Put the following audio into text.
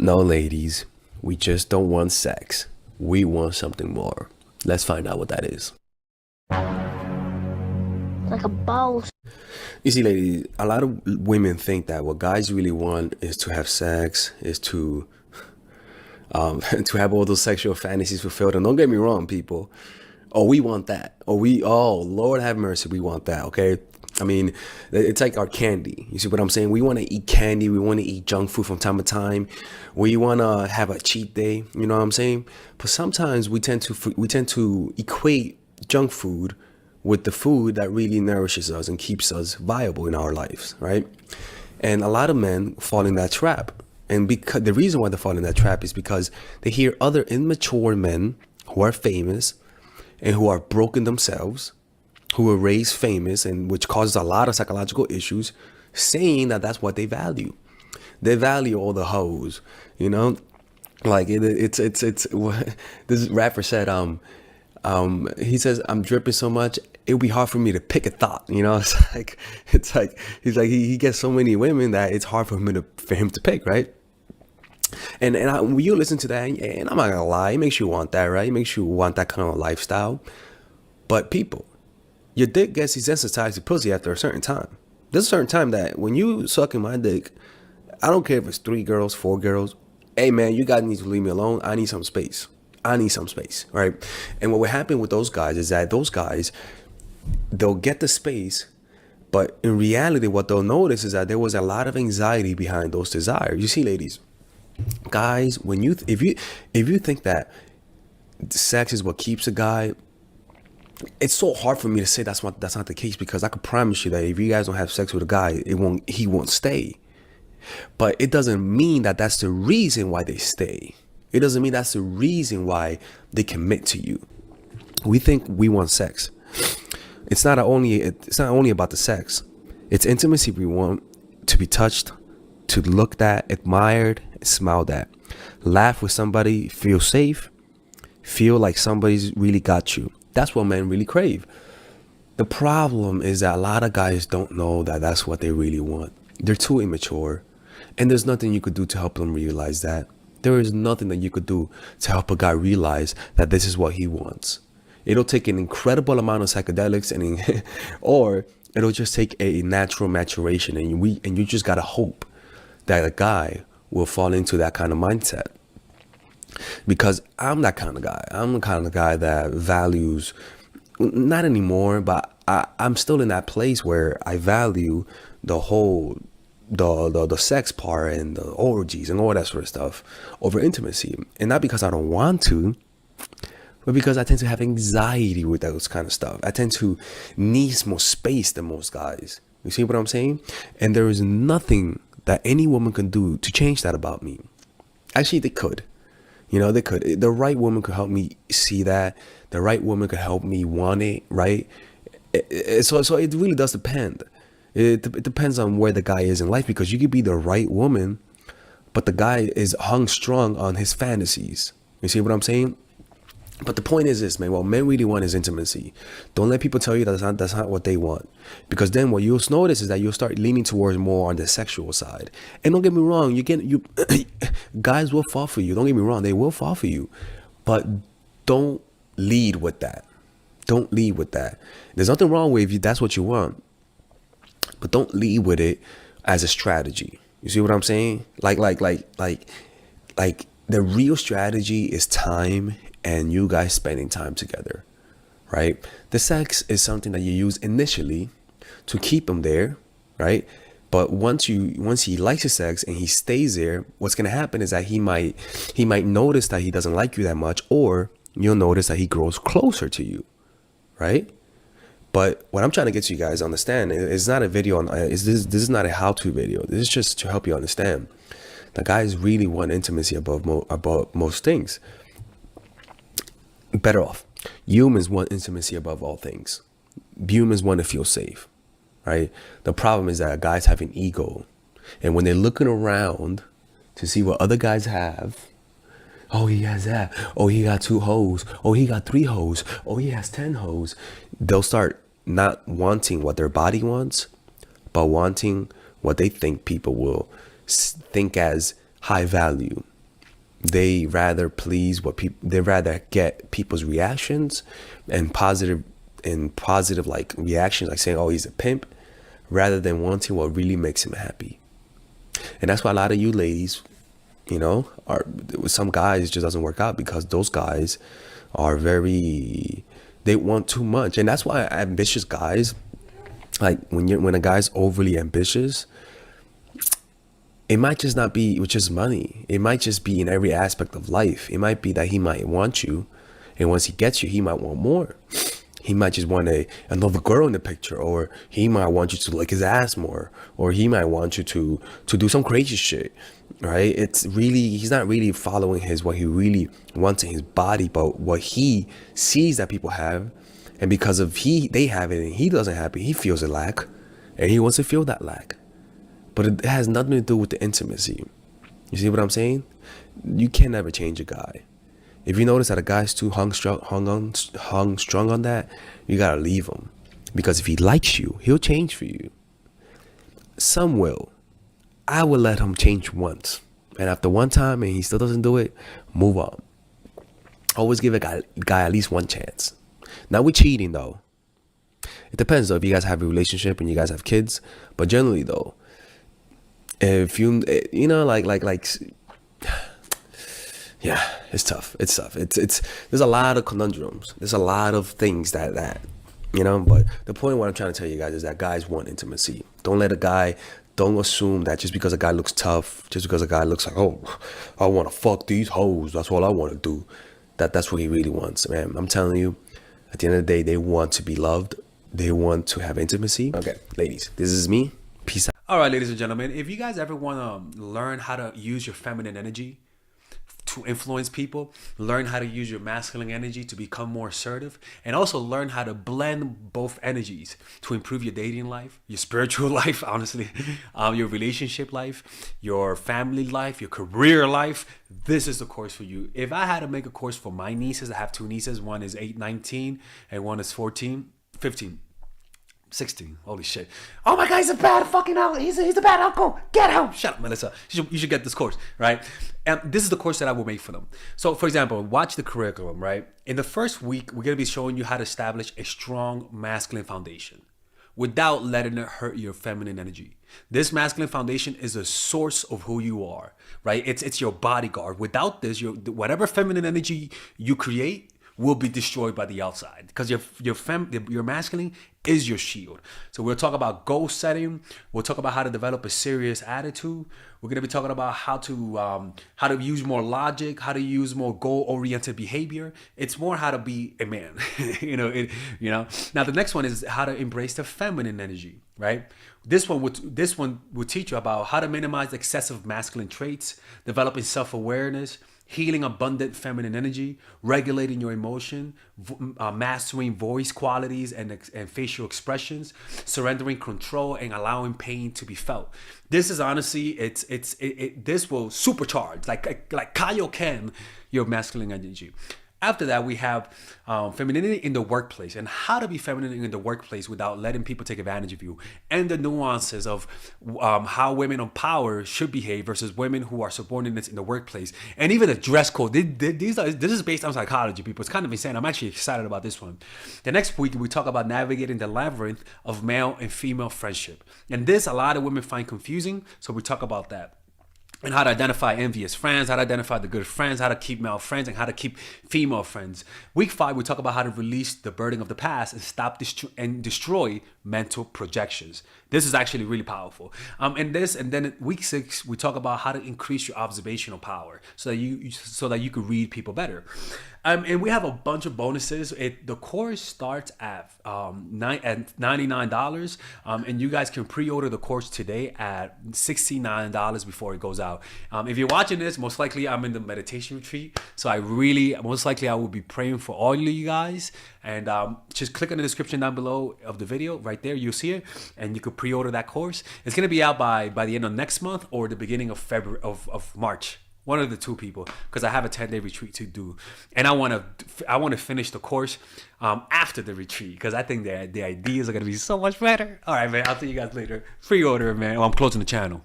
No, ladies, we just don't want sex. We want something more. Let's find out what that is. Like a ball. You see, ladies, a lot of women think that what guys really want is to have sex, is to to have all those sexual fantasies fulfilled. And don't get me wrong, people. Oh, we want that. Oh, Lord have mercy, we want that, okay? I mean, it's like our candy. You see what I'm saying? We want to eat candy. We want to eat junk food from time to time. We want to have a cheat day. You know what I'm saying? But sometimes we tend to equate junk food with the food that really nourishes us and keeps us viable in our lives, right? And a lot of men fall in that trap. And because the reason why they fall in that trap is because they hear other immature men who are famous and who are broken themselves, who were raised famous, and which causes a lot of psychological issues, saying that that's what they value. They value all the hoes, you know. Like it's this rapper said, he says, I'm dripping so much it would be hard for me to pick a thought, you know. It's like he's like he gets so many women that it's hard for him to pick, right? When you listen to that, and I'm not gonna lie, it makes you want that, right? It makes you want that kind of lifestyle. But people, your dick gets desensitized to pussy after a certain time. There's a certain time that when you sucking my dick, I don't care if it's 3 girls, 4 girls. Hey man, you guys need to leave me alone. I need some space. I need some space, right? And what would happen with those guys is that those guys, they'll get the space, but in reality, what they'll notice is that there was a lot of anxiety behind those desires. You see, ladies, guys, when you if you think that sex is what keeps a guy, it's so hard for me to say that's not the case, because I can promise you that if you guys don't have sex with a guy, he won't stay. But it doesn't mean that that's the reason why they stay. It doesn't mean that's the reason why they commit to you. We think we want sex. It's not only about the sex. It's intimacy. We want to be touched, to looked at, admired, smiled at, laugh with somebody, feel safe, feel like somebody's really got you. That's what men really crave. The problem is that a lot of guys don't know that that's what they really want. They're too immature, and there's nothing you could do to help them realize that. There is nothing that you could do to help a guy realize that this is what he wants. It'll take an incredible amount of psychedelics, or it'll just take a natural maturation, and you just gotta hope that a guy will fall into that kind of mindset. Because I'm that kind of guy. I'm the kind of guy that values, not anymore, but I'm still in that place where I value the whole the sex part and the orgies and all that sort of stuff over intimacy. And not because I don't want to, but because I tend to have anxiety with those kind of stuff. I tend to need more space than most guys. You see what I'm saying? And there is nothing that any woman can do to change that about me. Actually, they could. You know, they could. The right woman could help me see that. The right woman could help me want it, right? So it really does depend. It depends on where the guy is in life, because you could be the right woman, but the guy is hung strong on his fantasies. You see what I'm saying? But the point is this, man. What men really want is intimacy. Don't let people tell you that that's not what they want. Because then what you'll notice is that you'll start leaning towards more on the sexual side. And don't get me wrong, guys will fall for you. Don't get me wrong, they will fall for you. But don't lead with that. Don't lead with that. There's nothing wrong with if that's what you want. But don't lead with it as a strategy. You see what I'm saying? Like the real strategy is time, and you guys spending time together, right? The sex is something that you use initially to keep him there, right? But once he likes your sex and he stays there, what's gonna happen is that he might notice that he doesn't like you that much, or you'll notice that he grows closer to you, right? But what I'm trying to get you guys to understand is not a video on this is not a how-to video. This is just to help you understand. The guys really want intimacy above most things. Better off. Humans want intimacy above all things. Humans want to feel safe, right? The problem is that guys have an ego, and when they're looking around to see what other guys have, oh, he has that. Oh, he got 2 hoes. Oh, he got 3 hoes. Oh, he has 10 hoes. They'll start not wanting what their body wants, but wanting what they think people will think as high value. they rather please what people, they rather get people's reactions and positive like reactions, like saying, oh, he's a pimp, rather than wanting what really makes him happy. And that's why a lot of you ladies, you know, are with some guys, it just doesn't work out, because those guys are they want too much. And that's why ambitious guys, like when a guy's overly ambitious, it might just not be with just money. It might just be in every aspect of life. It might be that he might want you, and once he gets you, he might want more. He might just want another girl in the picture, or he might want you to lick his ass more, or he might want you to do some crazy shit, right? He's not really following what he really wants in his body, but what he sees that people have. And because of they have it and he doesn't have it, he feels a lack, and he wants to feel that lack. But it has nothing to do with the intimacy. You see what I'm saying? You can never change a guy. If you notice that a guy's too hung strung on that, you gotta leave him. Because if he likes you, he'll change for you. Some will. I will let him change once. And after one time and he still doesn't do it, move on. Always give a guy at least one chance. Not with cheating though. It depends though, if you guys have a relationship and you guys have kids. But generally though, if you know, like yeah, it's tough. It's there's a lot of conundrums. There's a lot of things that you know, but the point of what I'm trying to tell you guys is that guys want intimacy. Don't assume that just because a guy looks tough, just because a guy looks like, oh, I want to fuck these hoes, that's all I want to do, that's what he really wants, man. I'm telling you, at the end of the day, they want to be loved. They want to have intimacy. Okay, ladies, this is me. Peace out. All right, ladies and gentlemen, if you guys ever want to learn how to use your feminine energy to influence people, learn how to use your masculine energy to become more assertive, and also learn how to blend both energies to improve your dating life, your spiritual life, honestly, your relationship life, your family life, your career life, this is the course for you. If I had to make a course for my nieces, I have two nieces, one is 19 and one is 15. 16. Holy shit. Oh my God, he's a bad fucking uncle. He's a bad uncle. Get him. Shut up, Melissa. You should get this course, right? And this is the course that I will make for them. So, for example, watch the curriculum, right? In the first week, we're going to be showing you how to establish a strong masculine foundation without letting it hurt your feminine energy. This masculine foundation is a source of who you are, right? It's your bodyguard. Without this, whatever feminine energy you create will be destroyed by the outside, because your masculine is your shield. So we'll talk about goal setting. We'll talk about how to develop a serious attitude. We're gonna be talking about how to use more logic, how to use more goal-oriented behavior. It's more how to be a man, you know. Now the next one is how to embrace the feminine energy, right? This one will teach you about how to minimize excessive masculine traits, developing self-awareness, healing abundant feminine energy, regulating your emotion, mastering voice qualities and facial expressions, surrendering control, and allowing pain to be felt. This is honestly, this will supercharge, like Kaioken, your masculine energy. After that, we have femininity in the workplace, and how to be feminine in the workplace without letting people take advantage of you, and the nuances of how women on power should behave versus women who are subordinates in the workplace, and even the dress code. This is based on psychology, people. It's kind of insane. I'm actually excited about this one. The next week, we talk about navigating the labyrinth of male and female friendship, and this a lot of women find confusing, so we talk about that. And how to identify envious friends, how to identify the good friends, how to keep male friends, and how to keep female friends. Week 5, we talk about how to release the burden of the past and stop and destroy mental projections. This is actually really powerful. And then week 6, we talk about how to increase your observational power so that you could read people better. And we have a bunch of bonuses. The course starts at $99, and you guys can pre-order the course today at $69 before it goes out. If you're watching this, most likely I'm in the meditation retreat, so I will be praying for all of you guys. And just click on the description down below of the video. Right there, you'll see it, and you could pre-order that course. It's gonna be out by the end of next month or the beginning of February of March. One of the two, people, because I have a 10-day retreat to do, and I want to finish the course after the retreat, because I think the ideas are gonna be so much better. All right, man. I'll see you guys later. Pre-order, man. I'm closing the channel.